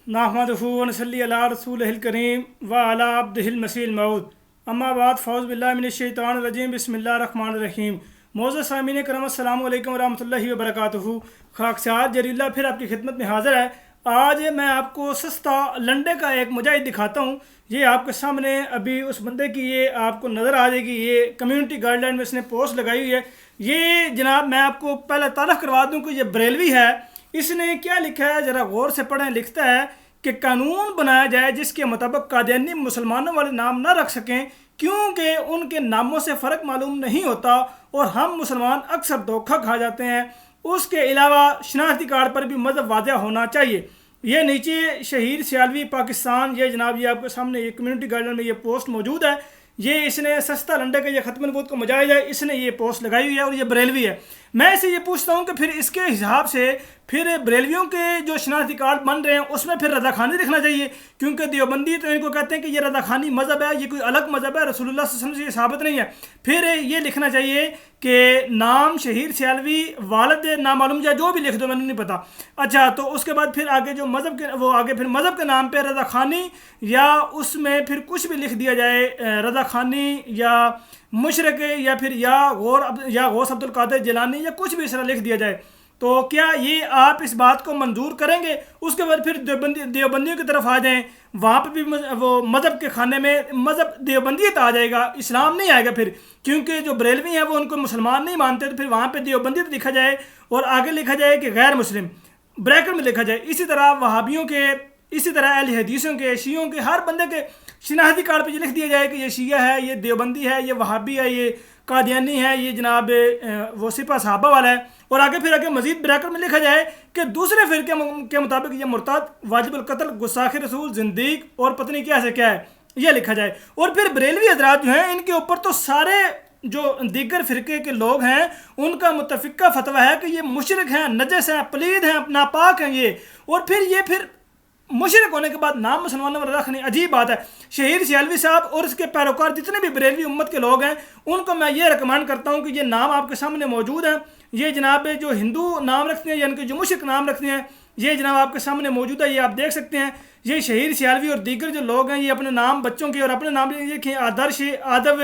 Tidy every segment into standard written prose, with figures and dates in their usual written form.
नहमदुहु व नसल्ली अला रसूलिहिल करीम व अला अब्दिहिल मसीहिल मऊद अम्मा बाद फ़ौज़ बिल्लाहि मिनश शैतानिर रजीम बिस्मिल्लाहिर रहमानिर रहीम। मौजूद सामीन करम अस्सलामु अलैकुम व रहमतुल्लाहि व बरकातुहू। खाकसार जरीला फिर आपकी खिदमत में हाज़िर है। आज मैं आपको सस्ता लंडे का एक मुजाहिद दिखाता हूँ। ये आपके सामने अभी उस बंदे की ये आपको नज़र आ जाएगी। ये कम्युनिटी गाइडलाइन में इसने पोस्ट लगाई हुई है। ये जनाब मैं आपको पहले तारफ़ करवा दूँ कि ये बरेलवी है। इसने क्या लिखा है ज़रा गौर से पढ़ें। लिखता है कि कानून बनाया जाए जिसके मुताबिक कादियानी मुसलमानों वाले नाम ना रख सकें क्योंकि उनके नामों से फ़र्क मालूम नहीं होता और हम मुसलमान अक्सर धोखा खा जाते हैं। उसके अलावा शनाख्ती कार्ड पर भी मज़हब वाज़ह होना चाहिए। ये नीचे शहीद सियालवी पाकिस्तान, ये जनाब ये आपके सामने ये कम्युनिटी गाइडलाइन में ये पोस्ट मौजूद है। ये इसने सस्ता लंडे का ये ख़त्म नबूवत को मुजाहिद है, इसने ये पोस्ट लगाई हुई है और ये बरेलवी है। मैं इसे ये पूछता हूँ कि फिर इसके हिसाब से फिर बरेलवियों के जो शनाख्ती कार्ड बन रहे हैं उसमें फिर रज़ाख़ानी लिखना चाहिए क्योंकि देवबंदी तो इनको कहते हैं कि ये रज़ाख़ानी मज़हब है, ये कोई अलग मज़हब है, रसूलुल्लाह सल्लल्लाहु अलैहि वसल्लम से ये साबित नहीं है। फिर ये लिखना चाहिए कि नाम शहीद सियालवी वालिद नामालूम या जो भी लिख दो, मैंने नहीं पता। अच्छा, तो उसके बाद फिर आगे जो मज़हब के वो आगे फिर मज़हब के नाम पे रज़ाख़ानी या उसमें फिर कुछ भी लिख दिया जाए, रज़ाख़ानी या मुशरक या फिर या गौस अब्दुल कादिर जिलानी या कुछ भी इस तरह लिख दिया जाए, तो क्या ये आप इस बात को मंजूर करेंगे? उसके बाद फिर देवबंदियों की तरफ आ जाएं, वहाँ पे भी वो मज़हब के खाने में मज़हब देवबंदियत आ जाएगा, इस्लाम नहीं आएगा फिर, क्योंकि जो बरेलवी हैं वो उनको मुसलमान नहीं मानते। तो फिर वहाँ पे देवबंदियत लिखा जाए और आगे लिखा जाए कि गैर मुस्लिम ब्रैकेट में लिखा जाए। इसी तरह वहाबियों के, इसी तरह अहले हदीसों के, शियों के, हर बंदे के शनाख्ती कार्ड पे ये लिख दिया जाए कि ये शिया है, ये देवबंदी है, ये वहाबी है, ये कादियानी है, ये जनाब वो सिपा सहाबा वाला है। और आगे फिर आगे मजीद ब्रैकेट में लिखा जाए कि दूसरे फिरके के मुताबिक ये मुर्ताद, वाजिबुल कत्ल, गुस्ताखे रसूल, जिंदीक और पत्नी क्या से क्या है, ये लिखा जाए। और फिर बरेलवी हजरात जो हैं इनके ऊपर तो सारे जो दीगर फिरके के लोग हैं उनका मुतफिका फतवा है कि ये मुशरिक हैं, नजस हैं, पलीद हैं, नापाक हैं ये। और फिर मुशरिक होने के बाद नाम मुसलमानों में रखनी अजीब बात है। शहीद सियालवी साहब और इसके पैरोकार जितने भी बरेलवी उम्मत के लोग हैं उनको मैं ये रिकमेंड करता हूँ कि ये नाम आपके सामने मौजूद है। ये जनाब जो हिंदू नाम रखते हैं यानी कि जो मुशरिक नाम रखते हैं ये जनाब आपके सामने मौजूद है, ये आप देख सकते हैं। ये शहीद सियालवी और दीगर जो लोग हैं ये अपने नाम बच्चों के और अपने नाम लिखे आदर्श, आदव,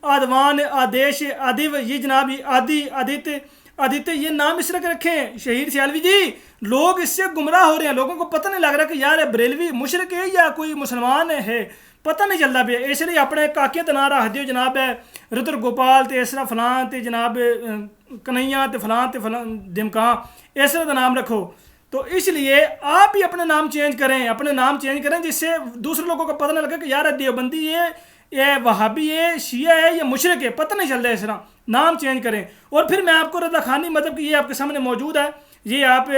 आदवान, आदेश, आदिव, ये जनाब आदि, आदित्य, ये नाम इस तरह के रखे हैं। शहीद सियालवी जी, लोग इससे गुमराह हो रहे हैं, लोगों को पता नहीं लग रहा कि यार बरेलवी मुशरिक है या कोई मुसलमान है, पता नहीं चलता भी। इसलिए अपने काके तो ना रख दियो जनाब है रुद्र गोपाल ते इसरा फलां ते जनाब कन्हैया ते फलां दिमका, इस तरह का नाम रखो। तो इसलिए आप ही अपने नाम चेंज करें, अपने नाम चेंज करें जिससे दूसरे लोगों को पता नहीं लगे कि यार देवबंदी ये वहाबी है, शिया है, ये मुशरिक है, पता नहीं चल रहा है। इस तरह नाम चेंज करें। और फिर मैं आपको रज़ाख़ानी मतलब कि ये आपके सामने मौजूद है। ये आप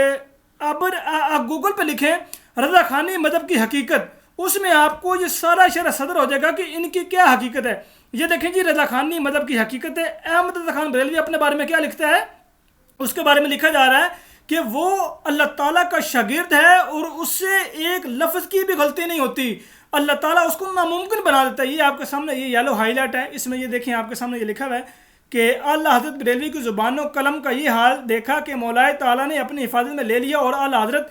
गूगल पे लिखें रज़ाख़ानी मज़हब की हकीकत, उसमें आपको ये सारा शरह सदर हो जाएगा कि इनकी क्या हकीकत है। ये देखें जी, रज़ाख़ानी मज़हब की हकीकत है। अहमद रज़ा खान बरेलवी अपने बारे में क्या लिखता है, उसके बारे में लिखा जा रहा है कि वो अल्लाह ताला का शागिर्द है और उससे एक लफ्ज़ की भी गलती नहीं होती। अल्लाह ताला उसको नामुमकिन बना देता है। ये आपके सामने ये येलो हाईलाइट है, इसमें ये देखें आपके सामने ये लिखा हुआ है कि आला हज़रत बरेलवी की ज़ुबान कलम का ये हाल देखा कि मौलाए ताला ने अपनी हिफाजत में ले लिया और आला हज़रत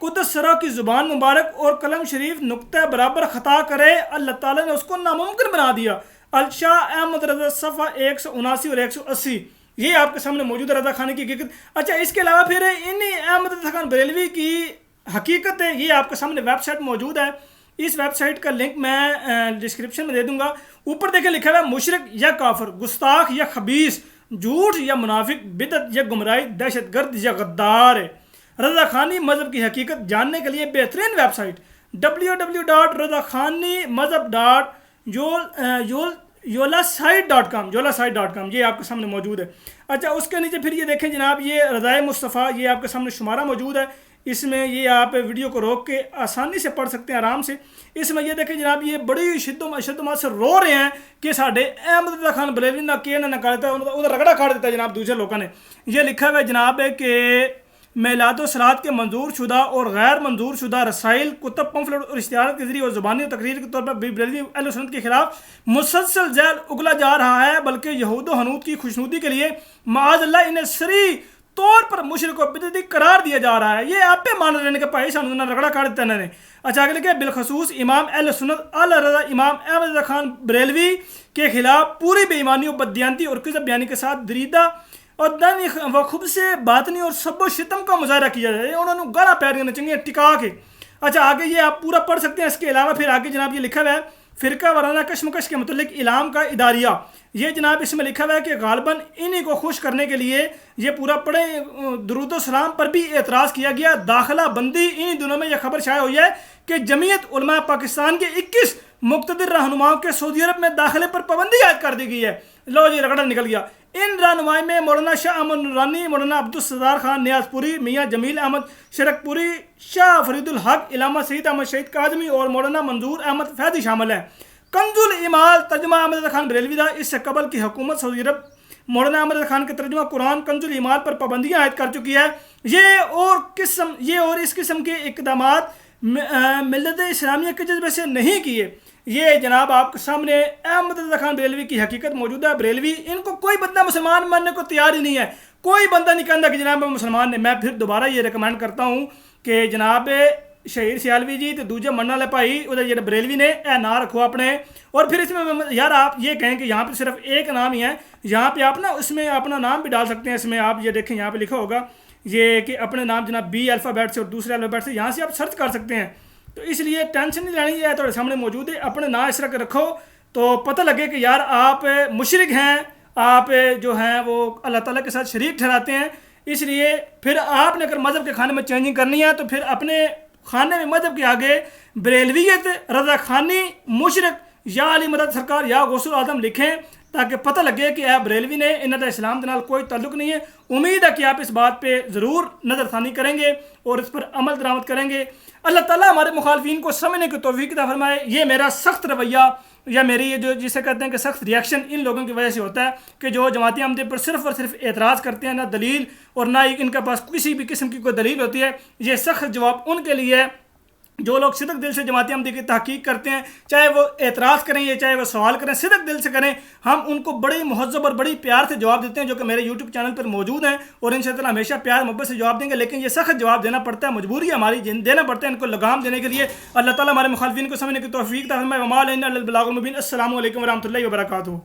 कुद्दस सरा की ज़ुबान मुबारक और कलम शरीफ नुक्ता बराबर ख़ता करे, अल्लाह ताला ने उसको नामुमकिन बना दिया। अलशाह अहमद रज़ा सफ़ा 179 और 180 ये आपके सामने मौजूद है रज़ाख़ानी की हकीकत। अच्छा, इसके अलावा फिर इन्हीं अहमद रज़ा खान बरेलवी की हकीकत है, ये आपके सामने वेबसाइट मौजूद है। इस वेबसाइट का लिंक मैं डिस्क्रिप्शन में दे दूंगा। ऊपर देखें लिखा हुआ है मुशरिक या काफिर, गुस्ताख या खबीस, झूठ या मुनाफिक, बिदत या गुमराही, दहशतगर्द या गद्दार है। रज़ाख़ानी मज़हब की हकीकत जानने के लिए बेहतरीन वेबसाइट www.razakhanimazhab.yolasite.com ये आपके सामने मौजूद है। अच्छा, उसके नीचे फिर ये देखें जनाब ये रज़ाए मुस्तफ़ा, ये आपके सामने शुमारा मौजूद है। इसमें ये आप वीडियो को रोक के आसानी से पढ़ सकते हैं आराम से। इसमें ये देखें जनाब ये बड़ी शिद्दत से रो रहे हैं कि साढ़े अहमद रज़ा खान बरेलवी ना के ना निकालता उधर रगड़ा काट देता है जनाब दूसरे लोगों ने। ये लिखा हुआ है जनाब है कि मेलादो सलात के मंजूर शुदा और गैर मंजूर शुदा रसाइल, कुतब, पंफलेट और इश्तिहार के जरिए और ज़ुबानी तकरीर के तौर पर बरेलवी अहले सुन्नत के खिलाफ मुसलसल जैल उगला जा रहा है, बल्कि यहूद व हनूद की खुशनुदी के लिए माअज़ल्लाह इन्हें सरी طور پر مشرک و بدعتی قرار دیا جا رہا ہے. یہ آپ پہ مان رہنے کے پائی سانو رگڑا کر دیتا انہوں نے. اچھا آگے لکھے بالخصوص امام اہل سنت اعلی رضا امام احمد رضا خان بریلوی کے خلاف پوری بے ایمانی و بددیانتی اور کذب بیانی کے ساتھ دریدہ اور دن و خب سے باطنی اور سب و شتم کا مظاہرہ کیا جائے. انہوں نے گانا پیر دینا چاہیے ٹکا کے. اچھا آگے یہ آپ پورا پڑھ سکتے ہیں. اس کے علاوہ پھر آگے جناب یہ لکھا ہوا ہے فرقہ وارانہ کشمکش کے متعلق اعلام کا اداریہ. یہ جناب اس میں لکھا ہوا ہے کہ غالباً انہی کو خوش کرنے کے لیے یہ پورا پڑھے درود و سلام پر بھی اعتراض کیا گیا. داخلہ بندی انہی دنوں میں یہ خبر شائع ہوئی ہے کہ جمعیت علماء پاکستان کے 21 مقتدر رہنماؤں کے سعودی عرب میں داخلے پر پابندی عائد کر دی گئی ہے. لو جی رگڑا نکل گیا. ان رہنمائی میں مولانا شاہ احمد نورانی، مولانا عبدالستار خان نیاز پوری، میاں جمیل احمد شرک پوری، شاہ فرید الحق، علامہ سعید احمد شہید کاظمی اور مولانا منظور احمد فیضی شامل ہیں. کنز الایمال ترجمہ احمد رضا خان بریلوی دا. اس سے قبل کی حکومت سعودی عرب مولانا احمد رضا خان کے ترجمہ قرآن کنز الایمال پر پابندیاں عائد کر چکی ہے. یہ اور اس قسم کے اقدامات ملت اسلامیہ کے جذبے سے نہیں کیے. یہ جناب آپ کے سامنے احمد رضا خان بریلوی کی حقیقت موجود ہے. بریلوی ان کو کوئی بندہ مسلمان ماننے کو تیار ہی نہیں ہے. کوئی بندہ نہیں کہتا کہ جناب مسلمان نے. میں پھر دوبارہ یہ ریکمینڈ کرتا ہوں کہ جناب شہیر سیالوی جی تو دوجے منع والے بھائی ادھر یہ بریلوی نے اے نا رکھو اپنے. اور پھر اس میں یار آپ یہ کہیں کہ یہاں پہ صرف ایک نام ہی ہے. یہاں پہ آپ نا اس میں اپنا نام بھی ڈال سکتے ہیں. اس میں آپ یہ دیکھیں یہاں پہ لکھا ہوگا یہ کہ اپنے نام جناب بی الفابیٹ سے اور دوسرے الفابیٹ سے یہاں سے آپ سرچ کر سکتے ہیں. تو اس لیے ٹینشن نہیں لینی ہے. تھوڑے سامنے موجود ہے. اپنے نام اس طرح کے رکھو تو پتہ لگے کہ یار آپ مشرک ہیں. آپ جو ہیں وہ اللہ تعالیٰ کے ساتھ شریک ٹھہراتے ہیں. اس لیے پھر آپ نے اگر مذہب کے کھانے میں چینجنگ کرنی ہے تو پھر اپنے خانے میں مذہب کے آگے بریلویت، رضا خانی، مشرک یا علی مدد سرکار یا غوث الاعظم لکھیں تاکہ پتہ لگے کہ اے بریلوی نے انہوں کا اسلام کے نال کوئی تعلق نہیں ہے. امید ہے کہ آپ اس بات پہ ضرور نظر ثانی کریں گے اور اس پر عمل درآمد کریں گے. اللہ تعالیٰ ہمارے مخالفین کو سمجھنے کی توفیق عطا فرمائے. یہ میرا سخت رویہ یا میری یہ جو جسے کہتے ہیں کہ سخت ریئیکشن ان لوگوں کی وجہ سے ہوتا ہے کہ جو جماعتی عمدے پر صرف اور صرف اعتراض کرتے ہیں، نہ دلیل اور نہ ان کے پاس کسی بھی قسم کی کوئی دلیل ہوتی ہے. یہ سخت جواب ان کے لیے ہے جو لوگ صدق دل سے جماعتی عمدے کی تحقیق کرتے ہیں، چاہے وہ اعتراض کریں یا چاہے وہ سوال کریں، صدق دل سے کریں. ہم ان کو بڑی مہذب اور بڑی پیار سے جواب دیتے ہیں جو کہ میرے یوٹیوب چینل پر موجود ہیں اور ان شاء اللہ ہمیشہ پیار محبت سے جواب دیں گے. لیکن یہ سخت جواب دینا پڑتا ہے، مجبوری ہے ہماری دینا پڑتا ہے ان کو لگام دینے کے لیے. اللہ تعالیٰ ہمارے مخالفین کو سمجھنے کی توفیق عطا فرمائے. وما علینا الا البلاغ المبین. السلام علیکم ورحمۃ اللہ وبرکاتہ.